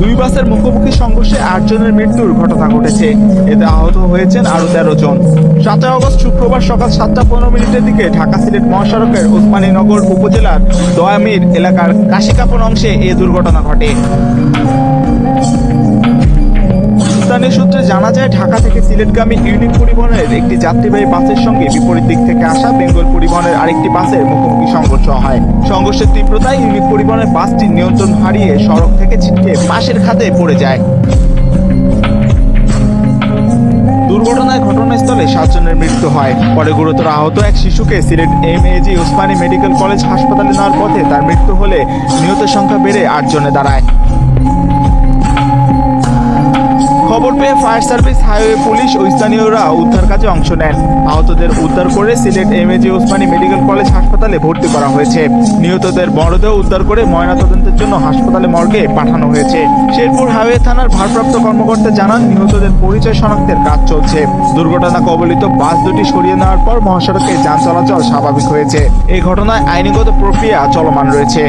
দুই বাসের মুখোমুখি সংঘর্ষে 8 জনের মৃত্যুর ঘটনা ঘটেছে। এতে আহত হয়েছেন আরো 13 জন। 7 আগস্ট শুক্রবার সকাল 7:15 দিকে ঢাকা সিলেট মহাসড়কের ওসমানীনগর উপজেলার দয়ামির এলাকার কাশিকাপন অংশে এ দুর্ঘটনা ঘটে। স্থানীয় সূত্রে জানা যায়, ঢাকা থেকে সিলেটগামী ইউনিক পরিবহনের একটি যাত্রীবাহী বাসের সঙ্গে বিপরীত দিক থেকে আসা বেঙ্গল পরিবহনের আরেকটি বাসের মুখোমুখি সংঘর্ষ হয়। সংঘর্ষের তীব্রতায় ইউনিক পরিবহনের বাসটি নিয়ন্ত্রণ হারিয়ে সড়ক থেকে ছিটকে পাশের খাদে পড়ে যায়। দুর্ঘটনায় ঘটনাস্থলে 7 জনের মৃত্যু হয়। পরে গুরুতর আহত এক শিশুকে Sylhet MAG Osmani medical college হাসপাতালে নেওয়ার পথে তার মৃত্যু হলে নিহতের সংখ্যা বেড়ে 8 জনে দাঁড়ায়। খবর পেয়ে ফায়ার সার্ভিস, হাইওয়ে পুলিশ ও স্থানীয়রা উদ্ধার কাজে অংশ নেন। আহতদের উদ্ধার করে Sylhet MAG Osmani medical college হাসপাতালে ভর্তি করা হয়েছে। নিহতদের মরদেহ উদ্ধার করে ময়নাতদন্তের জন্য হাসপাতালে মর্গে পাঠানো হয়েছে। শেরপুর হাইওয়ে থানার ভারপ্রাপ্ত কর্মকর্তা জানান, নিহতদের পরিচয় শনাক্তের কাজ চলছে। দুর্ঘটনা কবলিত বাস দুটি সরিয়ে নেওয়ার পর মহাসড়কে যান চলাচল স্বাভাবিক হয়েছে। এই ঘটনায় আইনগত প্রক্রিয়া চলমান রয়েছে।